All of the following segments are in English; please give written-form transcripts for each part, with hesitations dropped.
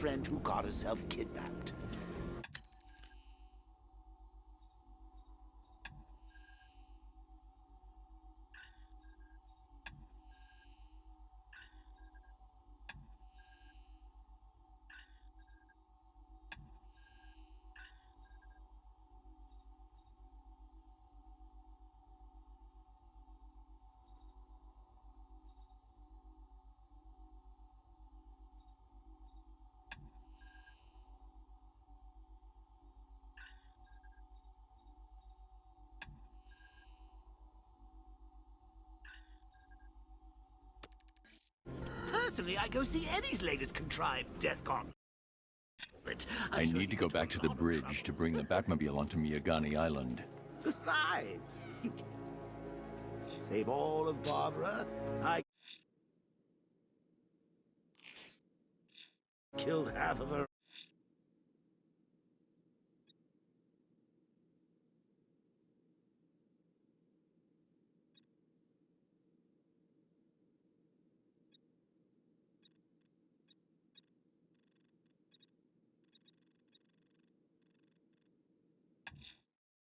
friend who got herself kidnapped. Personally, I go see Eddie's latest contrived death gauntlet. I need to go back to the bridge to bring the Batmobile onto Miyagani Island. Besides, you save all of Barbara. I killed half of her.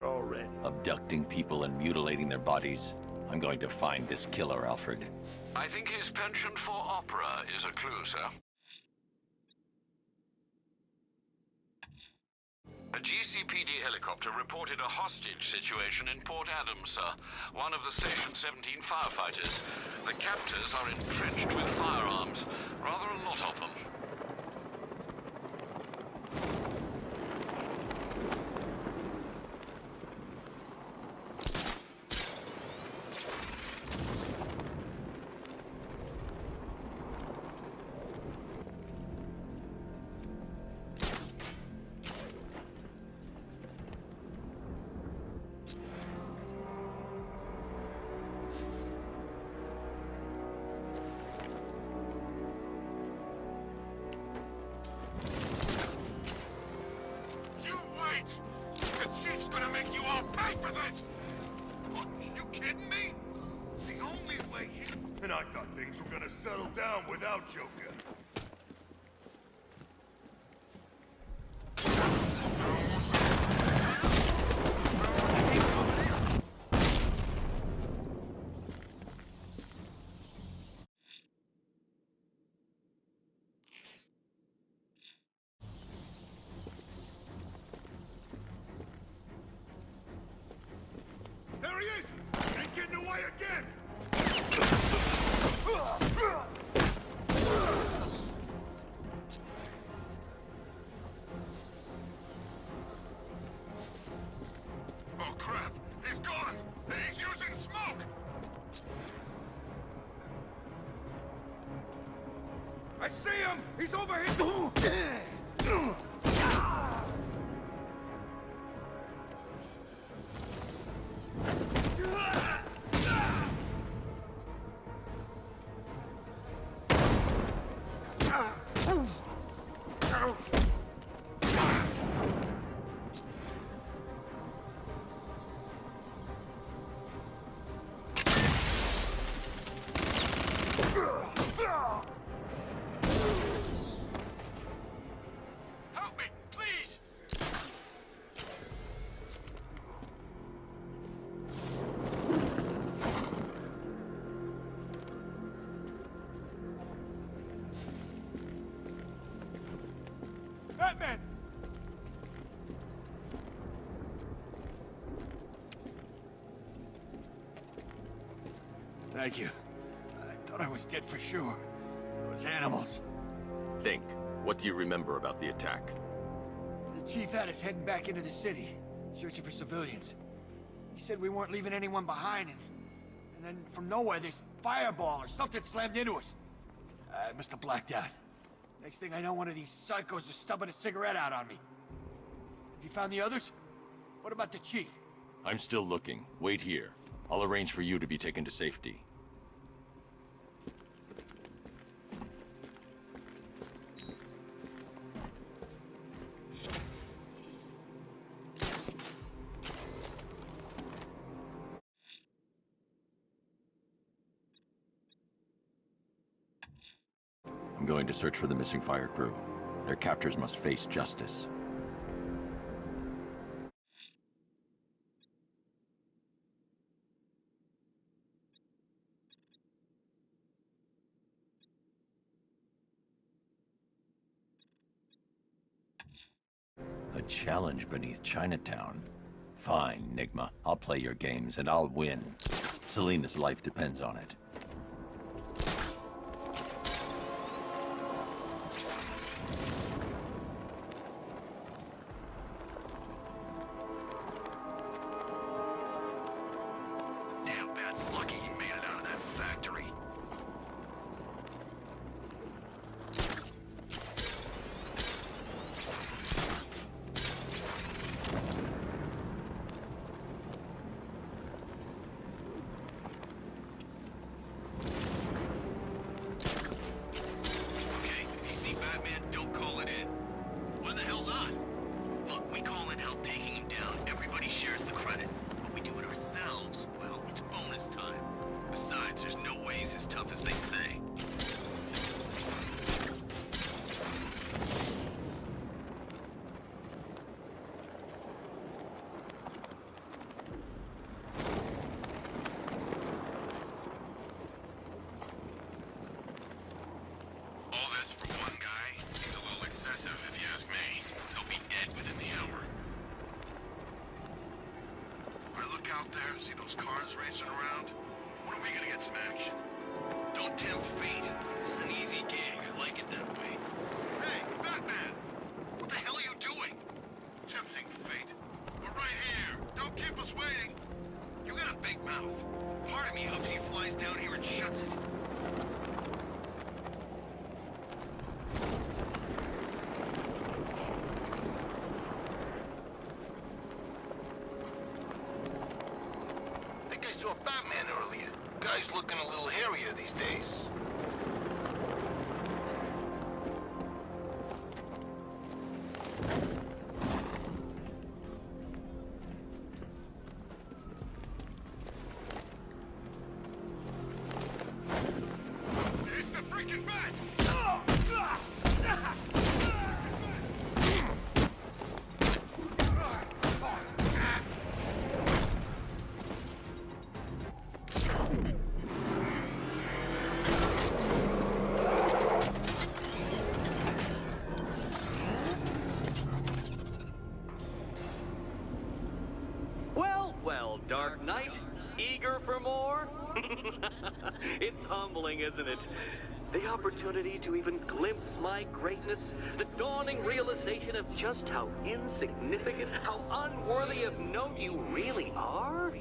Already. Abducting people and mutilating their bodies. I'm going to find this killer, Alfred. I think his penchant for opera is a clue, sir. A GCPD helicopter reported a hostage situation in Port Adams, sir. One of the Station 17 firefighters. The captors are entrenched with firearms. Rather a lot of them. And I thought things were gonna settle down without Joker. There he is! Ain't getting away again! Oh crap! He's gone! He's using smoke! I see him! He's over here! Help me, please! Batman! Thank you. I thought I was dead for sure. Those animals. Think. What do you remember about the attack? The chief had us heading back into the city, searching for civilians. He said we weren't leaving anyone behind, and then from nowhere, this fireball or something slammed into us. I must have blacked out. Next thing I know, one of these psychos is stubbing a cigarette out on me. Have you found the others? What about the chief? I'm still looking. Wait here. I'll arrange for you to be taken to safety. I'm going to search for the missing fire crew. Their captors must face justice. A challenge beneath Chinatown. Fine, Nigma. I'll play your games and I'll win. Selena's life depends on it. Damn, Bat's lucky he made it out of that factory. Okay, if you see Batman, don't call it in. Why the hell not? Look, we call in help taking him down. Everybody shares the credit. But we do it ourselves, well, it's bonus time. Besides, there's no way he's as tough as they say. All this for one guy seems a little excessive, if you ask me. He'll be dead within the hour. I look out there and see those cars racing around. When are we gonna get some action? Don't tempt fate. This is an easy gig. I like it that way. Hey, Batman! What the hell are you doing? Tempting fate. We're right here. Don't keep us waiting. You got a big mouth. Part of me hopes he flies down here and shuts it. I think I saw Batman earlier. Guy's looking a little hairier these days. It's the freaking Bat! Well, well, Dark Knight, eager for more? It's humbling, isn't it? The opportunity to even glimpse my greatness, the dawning realization of just how insignificant, how unworthy of note you really are.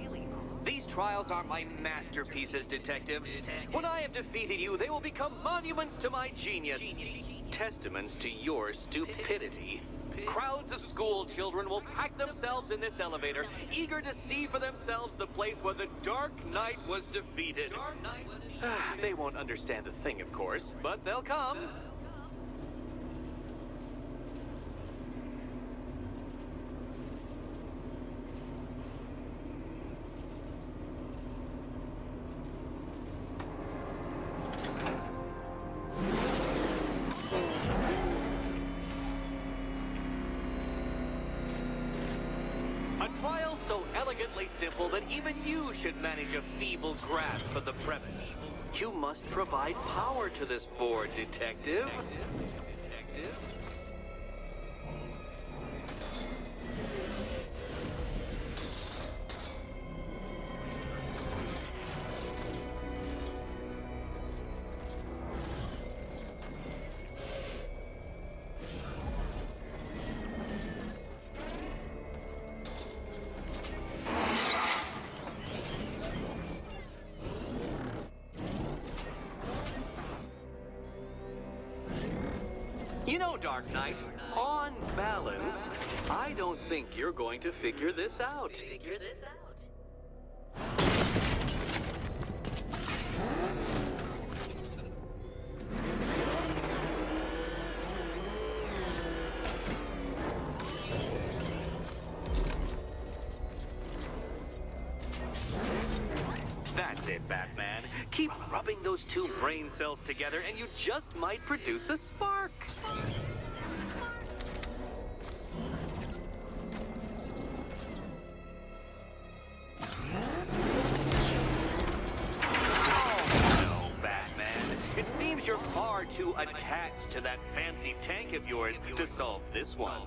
These trials are my masterpieces, Detective. When I have defeated you, they will become monuments to my genius, testaments to your stupidity. Crowds of school children will pack themselves in this elevator, eager to see for themselves the place where the Dark Knight was defeated. They won't understand a thing, of course, but they'll come. A trial so elegantly simple that even you should manage a feeble grasp of the premise. You must provide power to this board, Detective. You know, Dark Knight, on balance, I don't think you're going to figure this out. That's it, Batman. Keep rubbing those two brain cells together and you just might produce a spark. you attached to that fancy tank of yours to solve this one?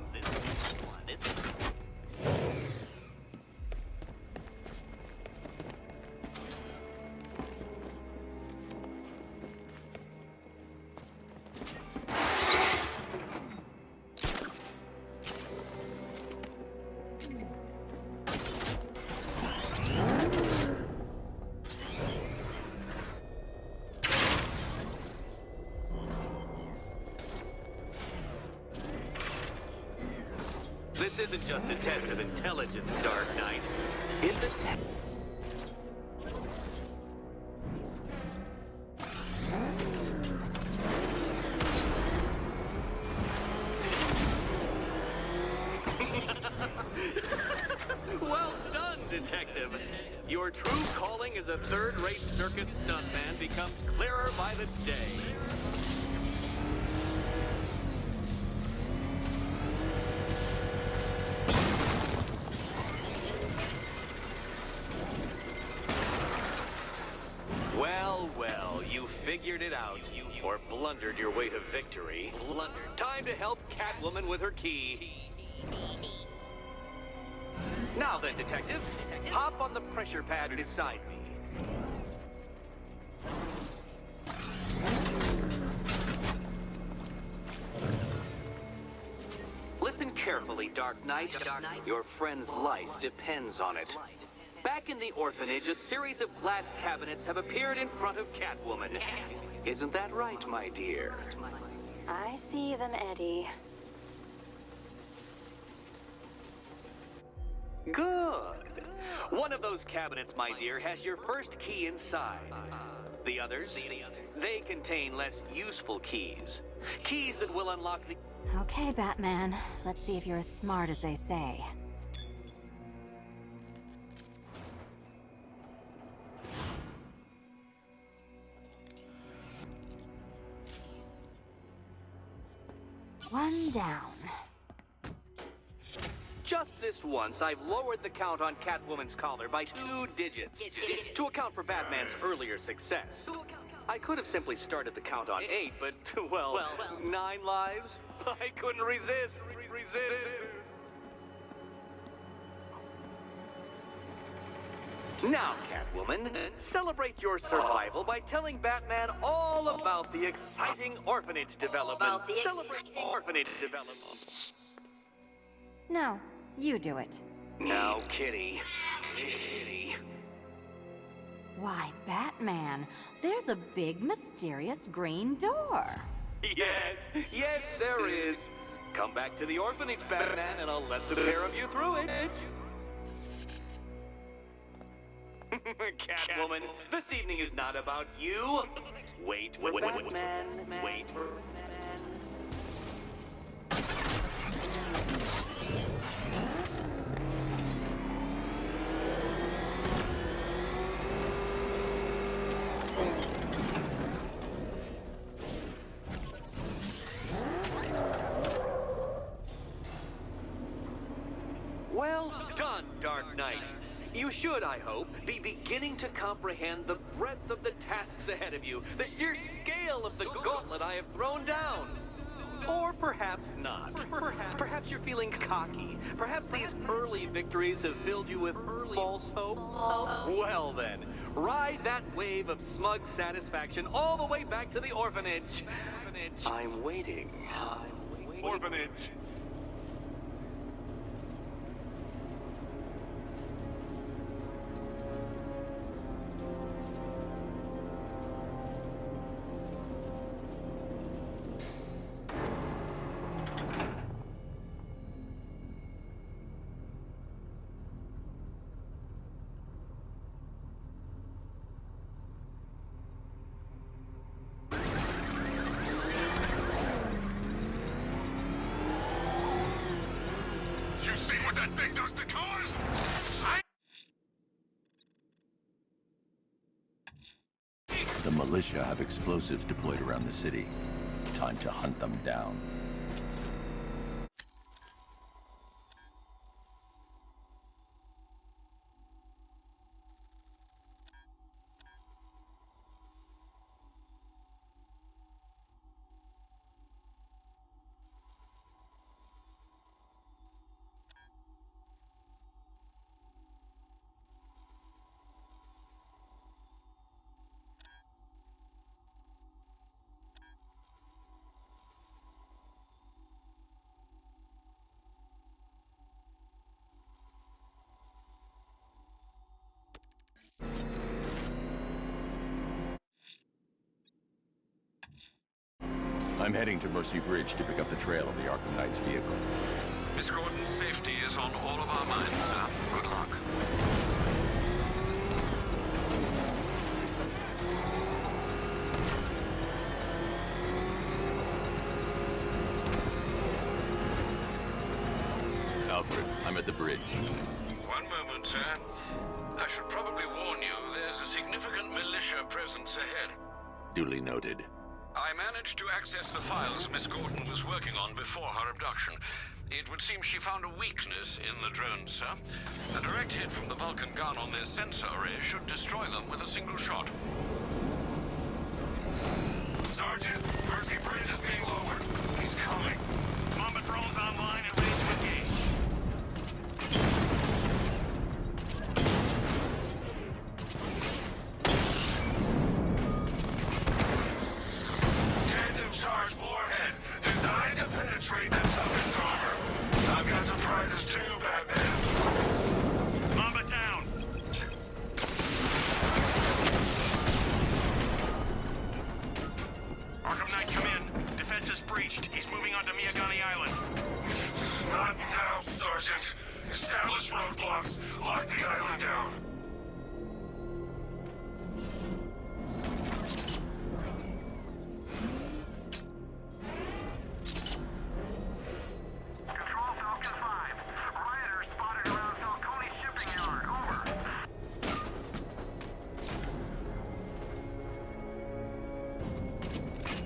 This isn't just a test of intelligence, Dark Knight. It's a test. Well done, Detective. Your true calling as a third-rate circus stuntman becomes clearer by the day. Well, you figured it out, or blundered your way to victory. Time to help Catwoman with her key. Now then, Detective, hop on the pressure pad beside me. Listen carefully, Dark Knight. Your friend's life depends on it. Back in the orphanage, a series of glass cabinets have appeared in front of Catwoman. Isn't that right, my dear? I see them, Eddie. Good. One of those cabinets, my dear, has your first key inside. The others, they contain less useful keys. Keys that will unlock the... Okay, Batman. Let's see if you're as smart as they say. One down. Just this once, I've lowered the count on Catwoman's collar by 2 digits to account for Batman's earlier success. I could have simply started the count on 8, but, well, 9 lives? I couldn't resist. Now, Catwoman, celebrate your survival by telling Batman all about the exciting orphanage development. Celebrate orphanage development. No, you do it. Now, Kitty. Kitty. Why, Batman, there's a big, mysterious green door. Yes, there is. Come back to the orphanage, Batman, and I'll let the pair of you through it. Catwoman, this evening is not about you. Wait, Batman. Wait. Well done, Dark Knight. You should, I hope, be beginning to comprehend the breadth of the tasks ahead of you, the sheer scale of the gauntlet I have thrown down. Or perhaps not. Perhaps you're feeling cocky. Perhaps these early victories have filled you with false hope. Well then, ride that wave of smug satisfaction all the way back to the orphanage. I'm waiting. Orphanage. You seen what that thing does to cars? The militia have explosives deployed around the city. Time to hunt them down. heading to Mercy Bridge to pick up the trail of the ARKHAM KNIGHT's vehicle. Miss Gordon's safety is on all of our minds, sir. Good luck. Alfred, I'm at the bridge. One moment, sir. I should probably warn you, there's a significant militia presence ahead. Duly noted. I managed to access the files Miss Gordon was working on before her abduction. It would seem she found a weakness in the drones, sir. A direct hit from the Vulcan gun on their sensor array should destroy them with a single shot. Sergeant, Mercy Bridge is being lowered. He's coming. Mamba drones online and ready to engage. Tandem charge warhead, designed to penetrate the toughest armor. I've got surprises too, Batman. Mamba down. Arkham Knight, come in. Defense is breached. He's moving onto Miyagani Island. Not now, Sergeant. Establish roadblocks. Lock the island down. Control Falcon 5. Rioters spotted around Falcone shipping yard. Over.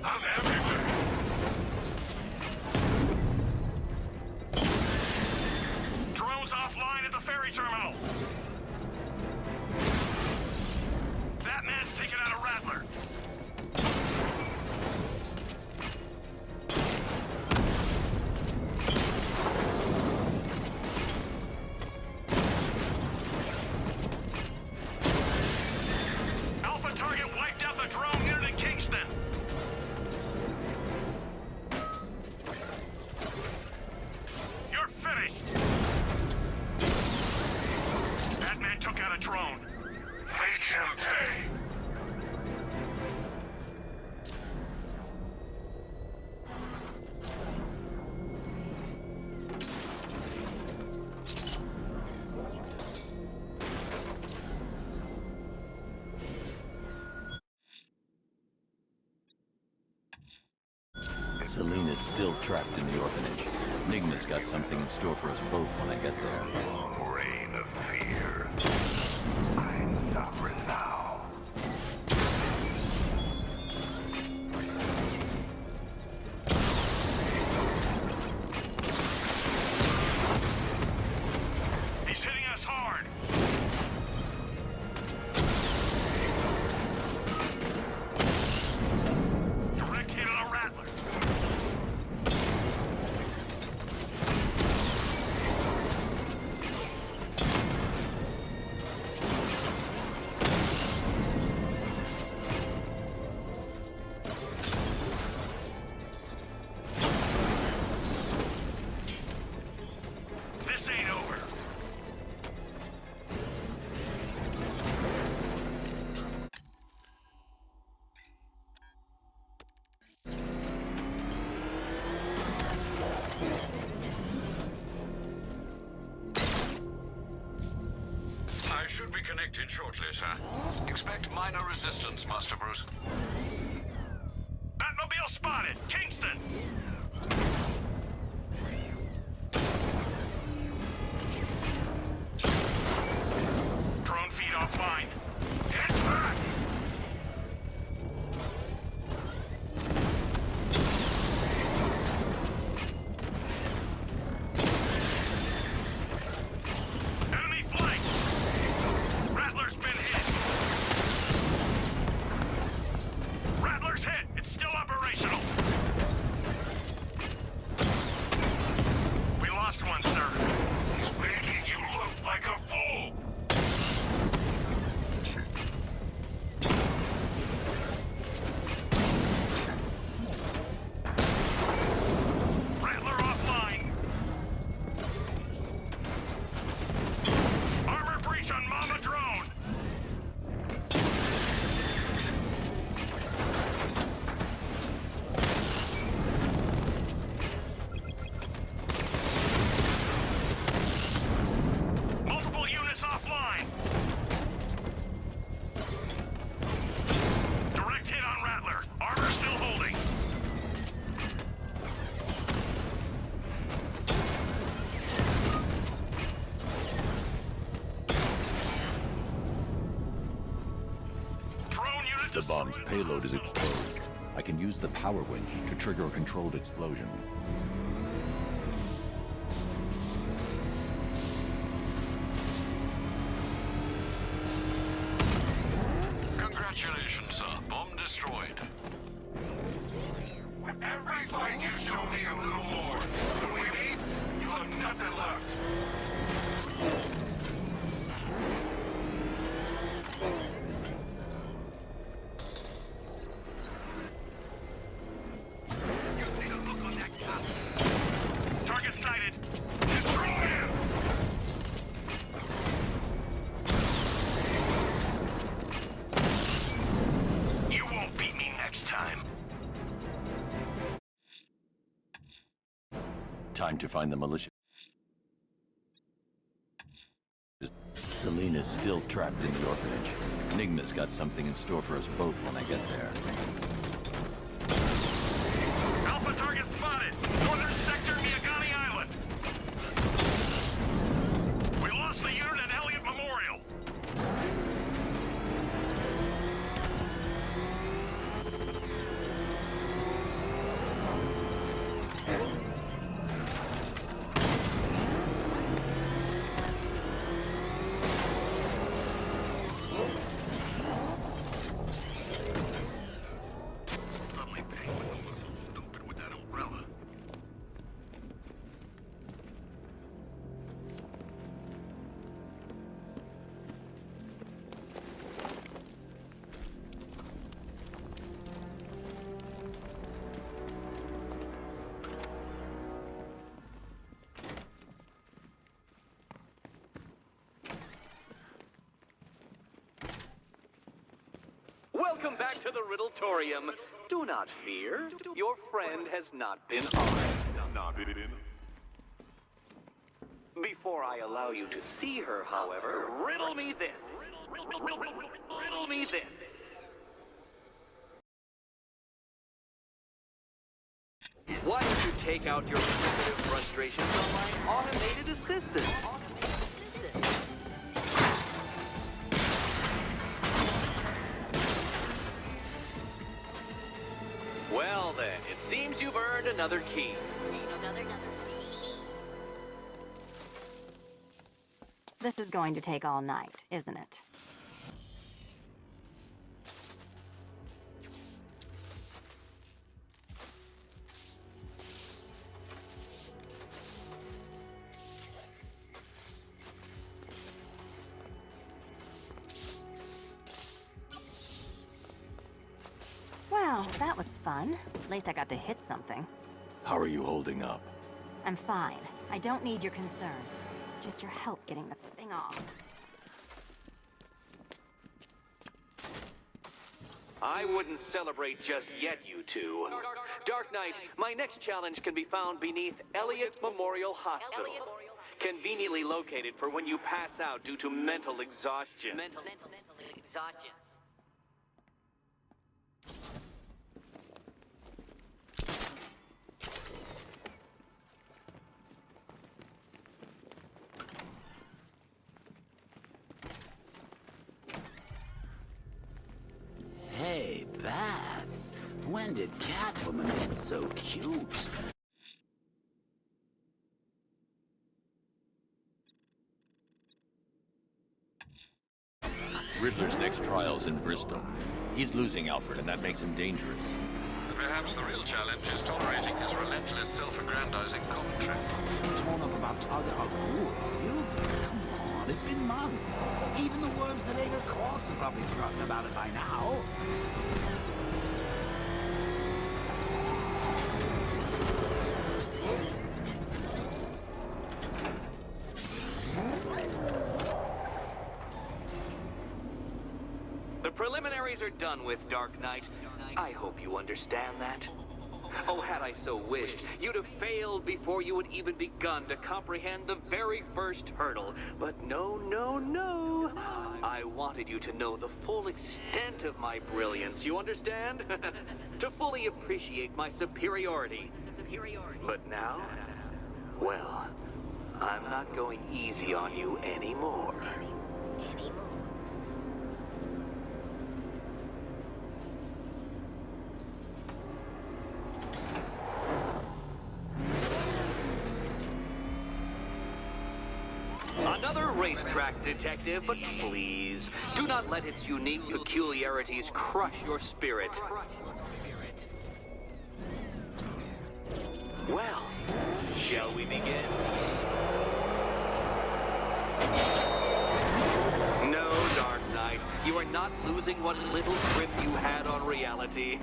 I'm everywhere. Drones offline at the ferry terminal. Batman's taken out a Rattler. Alpha target wiped out the drone unit in Kingston. You're finished. Batman took out a drone. Make him pay. Selena's still trapped in the orphanage. Enigma's got something in store for us both when I get there. Reign of fear. I suffer now. He's hitting us hard. Direct hit on a Rattler. This ain't over. I should be connected shortly, sir. Expect minor resistance, Master Bruce. Batmobile spotted! Kingston! Drone feed offline. It's back! Enemy flank! Rattler's been hit! The bomb's payload is exposed. I can use the power winch to trigger a controlled explosion. Congratulations, sir. Bomb destroyed. Every fight you show me a little more. When we meet, you'll have nothing left. You see the look on that cop? Target sighted. Destroy him! You won't beat me next time. Time to find the militia. Selena's still trapped in the orphanage. Enigma's got something in store for us both when I get there. Alpha target spotted. Northern sector, Miyagani Island. We lost the unit at Elliott Memorial. Suddenly Penguin don't look so stupid with that umbrella. Welcome back to the Riddletorium. Do not fear. Your friend has not been harmed. Before I allow you to see her, however, riddle me this. Riddle me this. Why don't you take out your primitive frustrations on my automated assistant? Well then, it seems you've earned another key. This is going to take all night, isn't it? Well, that was fun. At least I got to hit something. How are you holding up? I'm fine. I don't need your concern. Just your help getting this thing off. I wouldn't celebrate just yet, you two. Dark Knight, my next challenge can be found beneath Elliott Memorial Hospital. Conveniently located for when you pass out due to mental exhaustion. Mental exhaustion. Hey, Bats. When did Catwoman get so cute? Riddler's next trial's in Bristol. He's losing Alfred, and that makes him dangerous. Perhaps the real challenge is tolerating his relentless, self-aggrandizing commentary. Torn up about Target are cool, you? Come on, it's been months. Even the worms that ate her corpse have probably forgotten about it by now. The preliminaries are done with, Dark Knight. I hope you understand that. Oh, had I so wished, you'd have failed before you had even begun to comprehend the very first hurdle. But no, no, no. I wanted you to know the full extent of my brilliance, you understand? To fully appreciate my superiority. But now, well, I'm not going easy on you anymore. Another racetrack, detective, but please, do not let its unique peculiarities crush your spirit. Well, shall we begin? No, Dark Knight, you are not losing what little grip you had on reality.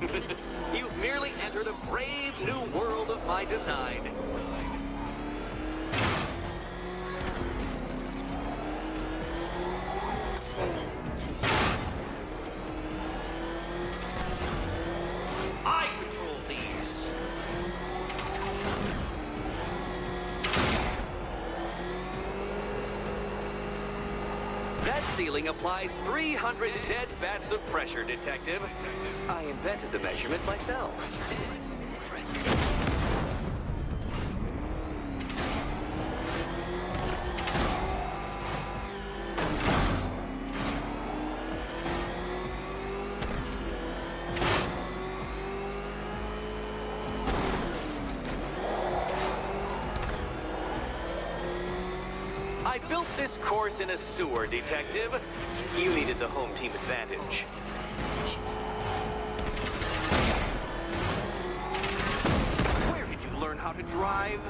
You've merely entered a brave new world of my design. I control these. That ceiling applies 300 dead bats of pressure, Detective. I invented the measurement myself. I built this course in a sewer, Detective. You needed the home team advantage. Where did you learn how to drive?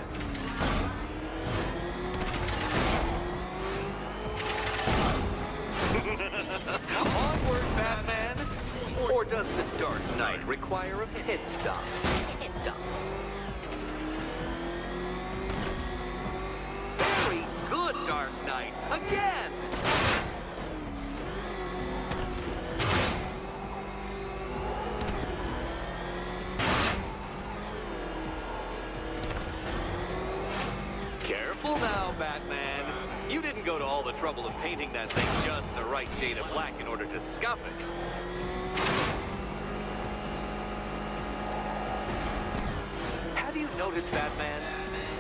Onward, Batman! Or does the Dark Knight require a pit stop? Pit stop. Very good, Dark Knight. Again! Careful now, Batman. You didn't go to all the trouble of painting that thing just the right shade of black in order to scuff it. Have you noticed, Batman?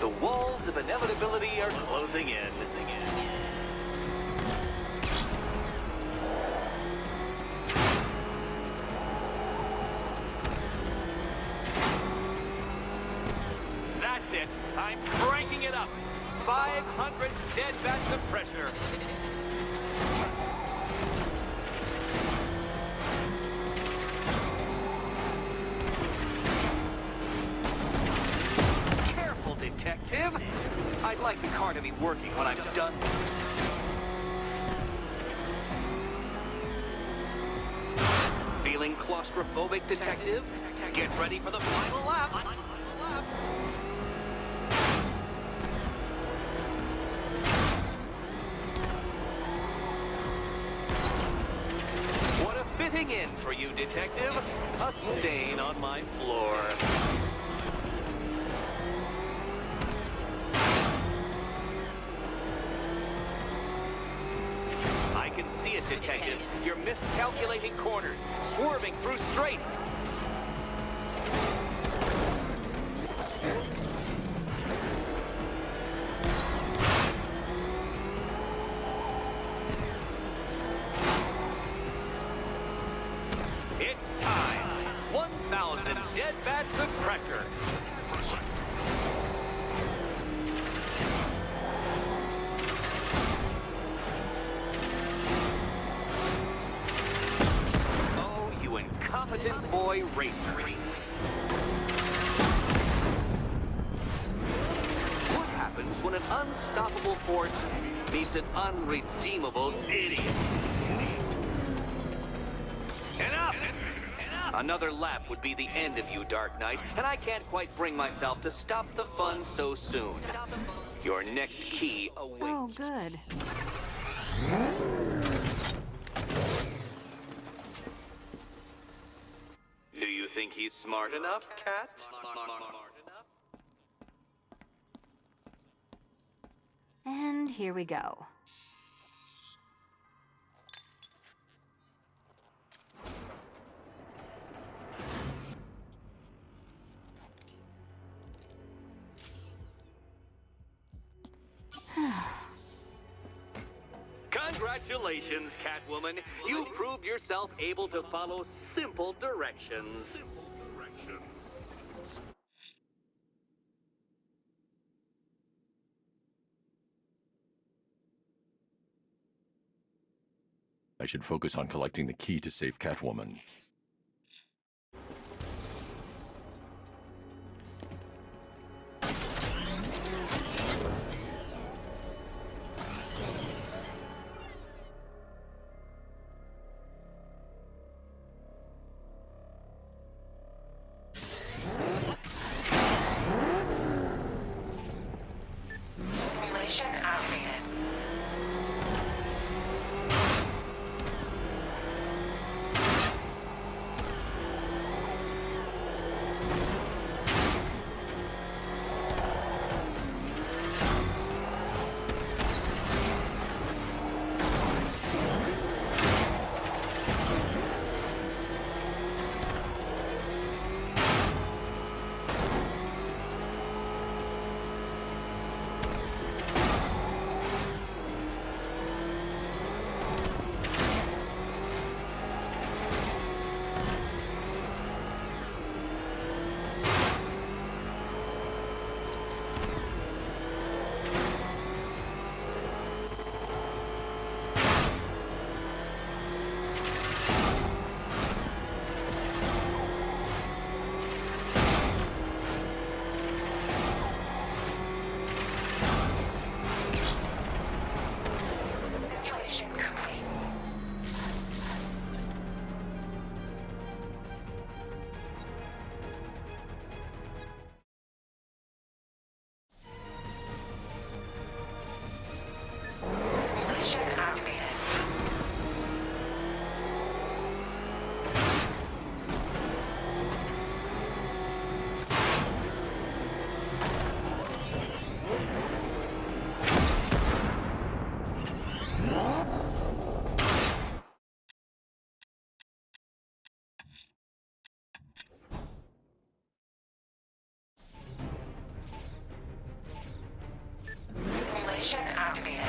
The walls of inevitability are closing in. That's it. I'm cranking it up. 500 dead bats of pressure. Careful, Detective. I'd like the car to be working when I'm done. Feeling claustrophobic, Detective? Get ready for the final lap. What a fitting in for you, Detective. A stain on my floor. I can see it, Detective. You're miscalculating corners, swerving through straights. It's time. 1,000 dead bats of pressure. Oh, you incompetent boy racer. What happens when an unstoppable force meets an unredeemable idiot? Enough! Another lap would be the end of you, Dark Knight, and I can't quite bring myself to stop the fun so soon. Your next key awaits. Oh, good. Do you think he's smart enough, Cat? And here we go. Congratulations, Catwoman. You proved yourself able to follow simple directions. should focus on collecting the key to save Catwoman. Simulation activated. Simulation complete. Simulation activated. Simulation activated.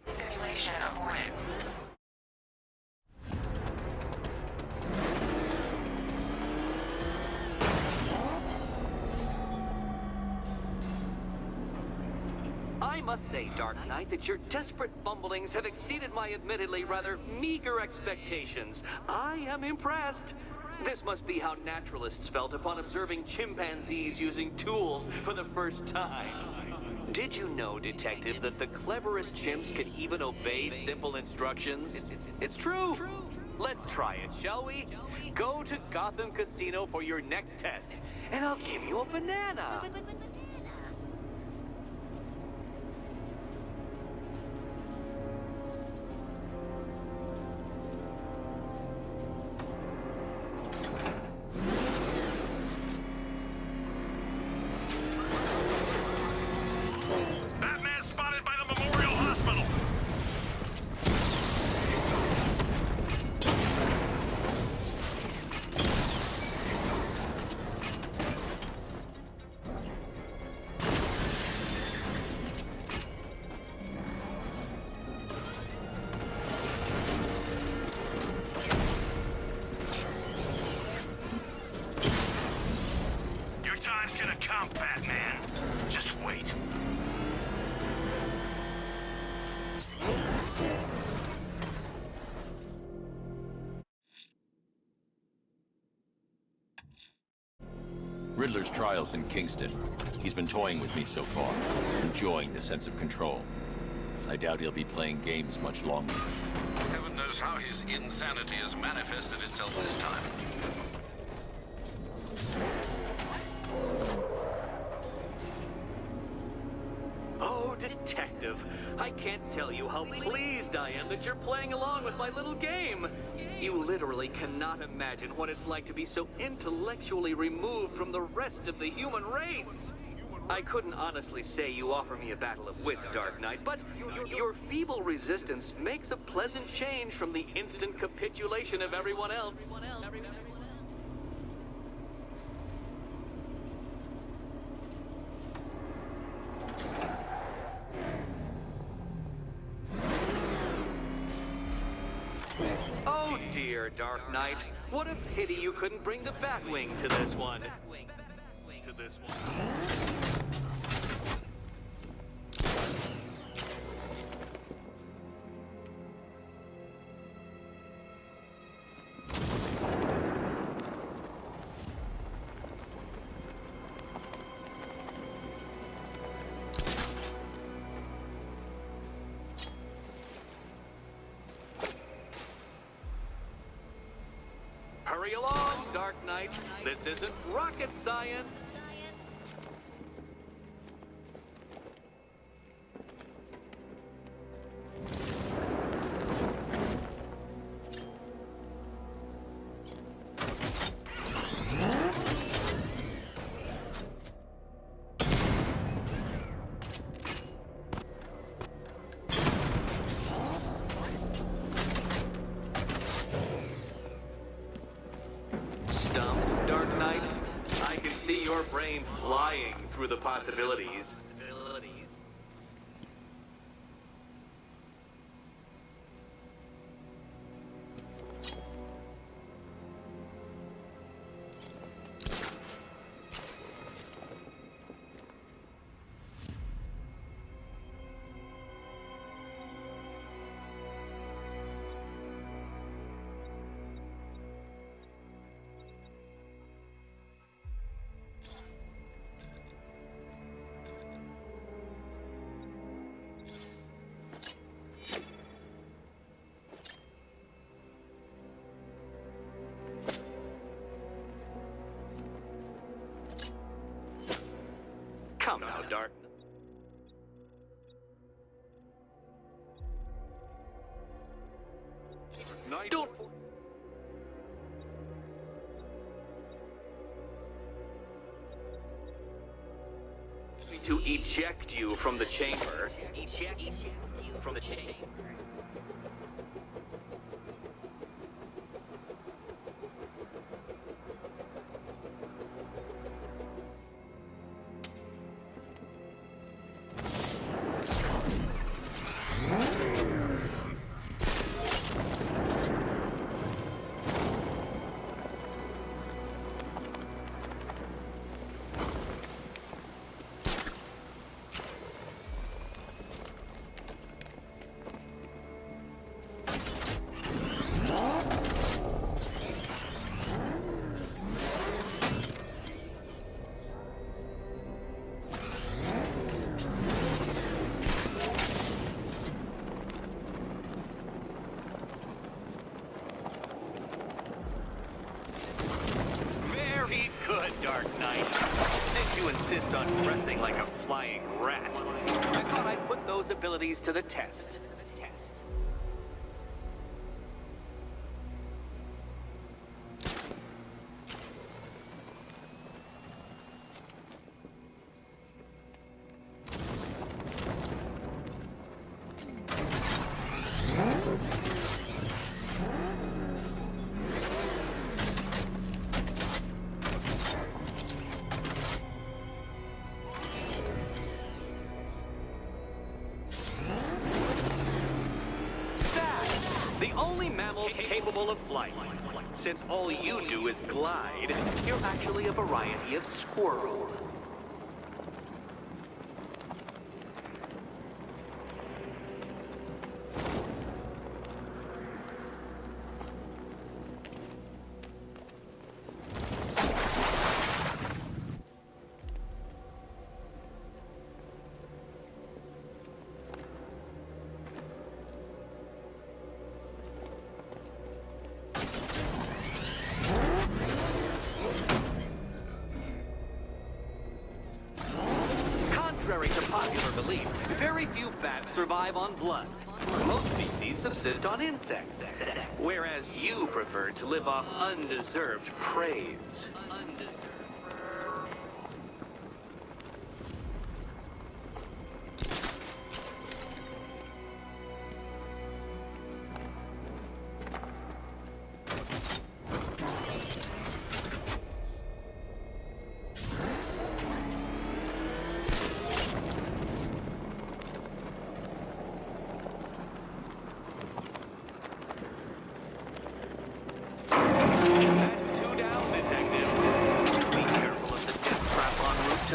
Simulation aborted. I must say, Dark Knight, that your desperate fumblings have exceeded my admittedly rather meager expectations. I am impressed. This must be how naturalists felt upon observing chimpanzees using tools for the first time. Did you know, Detective, that the cleverest chimps can even obey simple instructions? It's true. Let's try it, shall we? Go to Gotham Casino for your next test, and I'll give you a banana. Batman spotted by the Memorial Hospital. Your time's gonna come, Batman. Just wait. Riddler's trial's in Kingston. He's been toying with me so far, enjoying the sense of control. I doubt he'll be playing games much longer. Heaven knows how his insanity has manifested itself this time. Oh, Detective, I can't tell you how pleased I am that you're playing along with my little game. You literally cannot imagine what it's like to be so intellectually removed from the rest of the human race. I couldn't honestly say you offer me a battle of wits, Dark Knight, but your feeble resistance makes a pleasant change from the instant capitulation of everyone else. Oh dear, Dark Knight. What a pity you couldn't bring the Batwing to this one. Hurry along, Dark Knight. This isn't rocket science. Stumped, Dark Knight? I can see your brain flying through the possibilities. Come now, Dark Knight. Don't. To eject you from the chamber. Eject you from the chamber. Very good, Dark Knight. Since you insist on pressing like a flying rat, I thought I'd put those abilities to the test. The only mammal capable of flight. Since all you do is glide, you're actually a variety of squirrel. Contrary to popular belief, very few bats survive on blood. Most species subsist on insects, whereas you prefer to live off undeserved praise.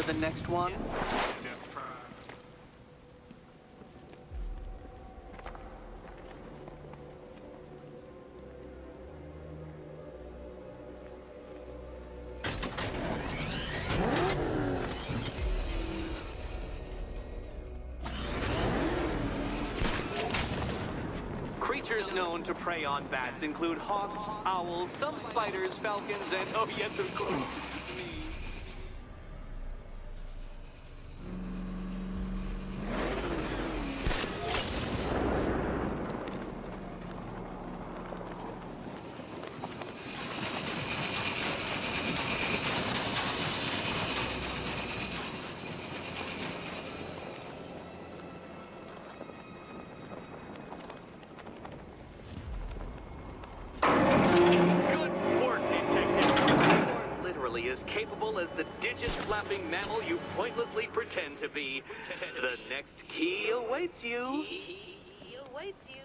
The next one? Creatures known to prey on bats include hawks, owls, some spiders, falcons, and oh yes, of course, as capable as the digit-flapping mammal you pointlessly pretend to be. The next key awaits you. He awaits you.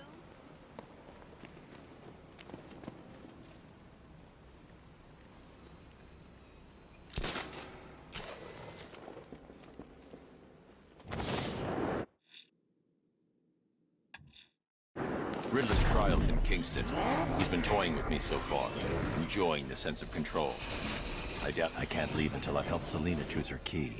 Riddler's trials in Kingston. He's been toying with me so far, enjoying the sense of control. I doubt I can't leave until I've helped Selina choose her key.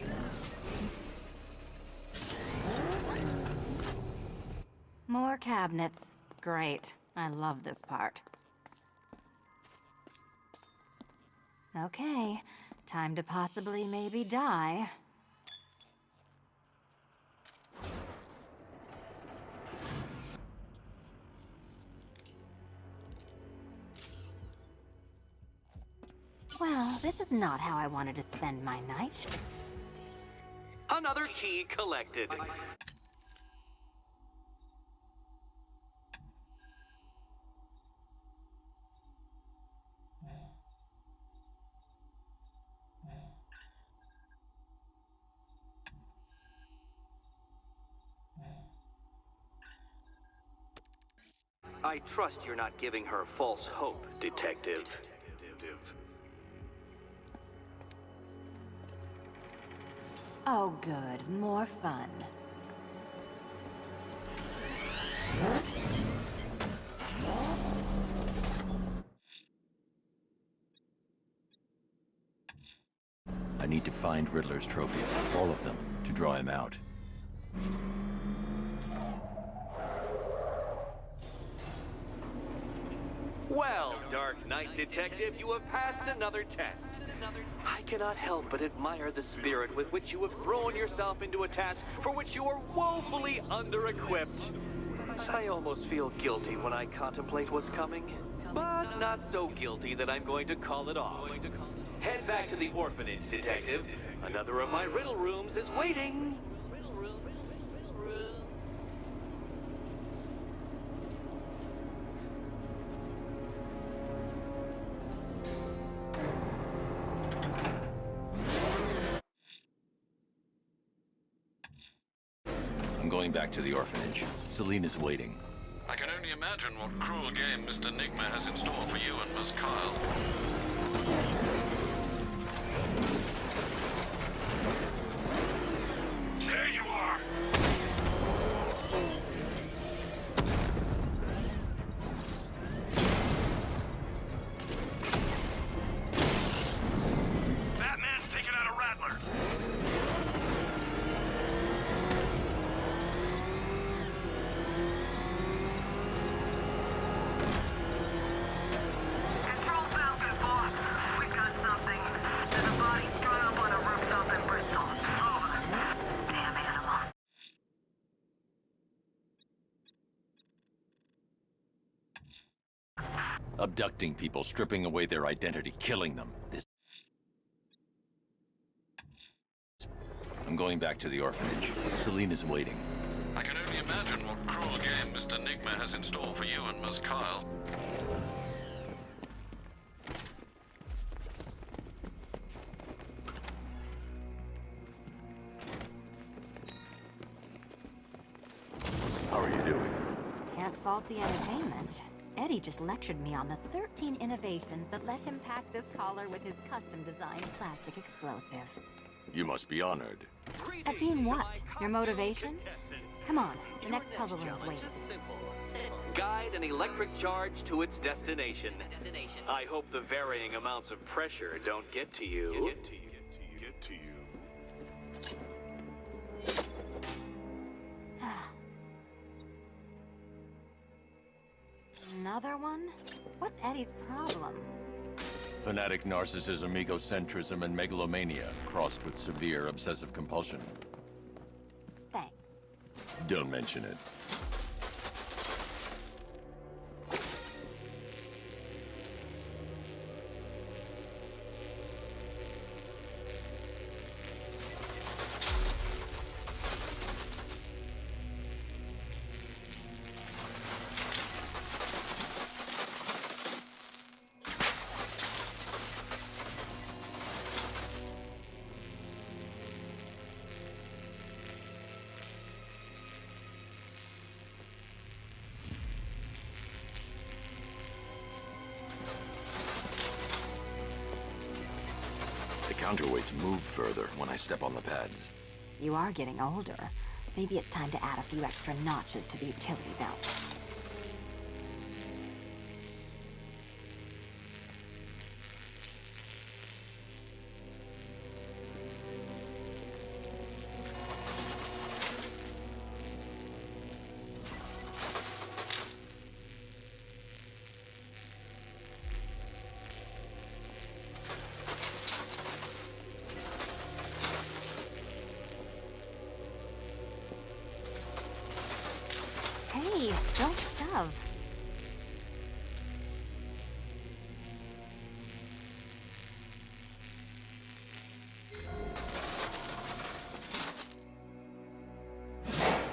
More cabinets. Great. I love this part. Okay, time to possibly maybe die. Well, this is not how I wanted to spend my night. Another key collected. I trust you're not giving her false hope, Detective. Oh, good. More fun. I need to find Riddler's trophy, all of them, to draw him out. Well, Dark Knight Detective, you have passed another test. I cannot help but admire the spirit with which you have thrown yourself into a task for which you are woefully under-equipped. I almost feel guilty when I contemplate what's coming, but not so guilty that I'm going to call it off. Head back to the orphanage, Detective. Another of my riddle rooms is waiting. I'm going back to the orphanage. Selina's waiting. I can only imagine what cruel game Mr. Nigma has in store for you and Miss Kyle. There you are! Batman's taking out a Rattler! Control Falcon, boss. We've got Abducting people, stripping away their identity, killing them. I'm going back to the orphanage. Celine is waiting. I can only imagine what cruel game Mr. Nigma has in store for you and Miss Kyle. How are you doing? Can't fault the entertainment. Eddie just lectured me on the 13 innovations that let him pack this collar with his custom-designed plastic explosive. You must be honored. At being what? Your motivation? Come on, the next puzzle room's waiting. Guide an electric charge to its destination. I hope the varying amounts of pressure don't get to you. Another one? What's Eddie's problem? Fanatic narcissism, egocentrism, and megalomania, crossed with severe obsessive compulsion. Thanks. Don't mention it. The counterweights move further when I step on the pads. You are getting older. Maybe it's time to add a few extra notches to the utility belt. Hey, don't shove.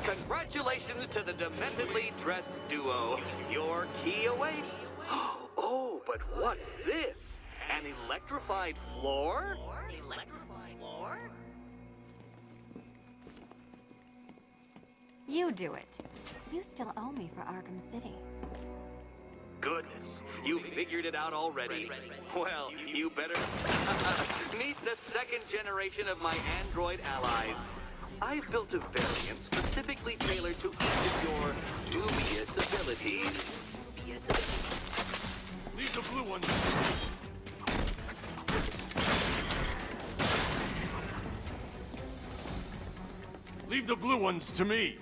Congratulations to the dementedly dressed duo. Your key awaits. Oh, but what's this? An electrified floor? You do it. You still owe me for Arkham City. Goodness, you figured it out already. Well, you better meet the second generation of my android allies. I've built a variant specifically tailored to each of your dubious abilities. Leave the blue one. Leave the blue ones to me.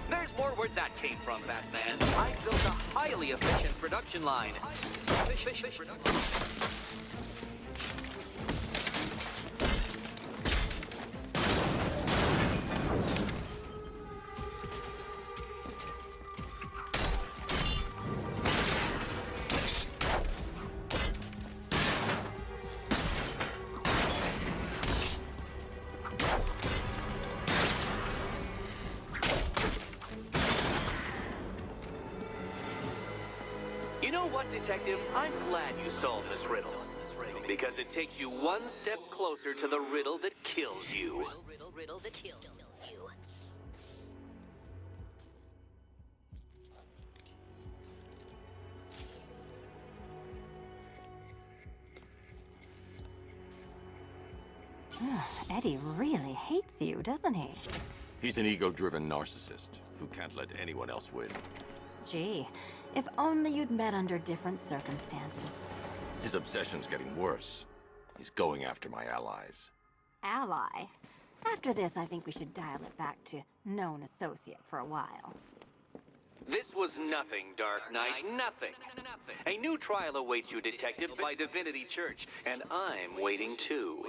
There's more where that came from, Batman. I built a highly efficient production line. You know what, Detective? I'm glad you solved this riddle. Because it takes you one step closer to the riddle that kills you. Riddle that kills you. Eddie really hates you, doesn't he? He's an ego-driven narcissist who can't let anyone else win. Gee, if only you'd met under different circumstances. His obsession's getting worse. He's going after my allies. Ally? After this, I think we should dial it back to known associate for a while. This was nothing, Dark Knight, nothing. A new trial awaits you, Detective, by Divinity Church, and I'm waiting too.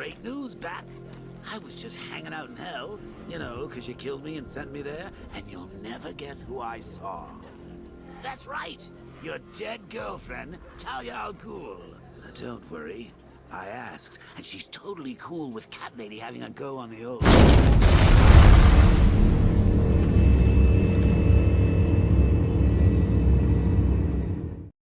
great news, Bat. I was just hanging out in hell, you know, because you killed me and sent me there, and you'll never guess who I saw. That's right, your dead girlfriend, Talia al Ghul. Now, don't worry, I asked, and she's totally cool with Cat Lady having a go on the old...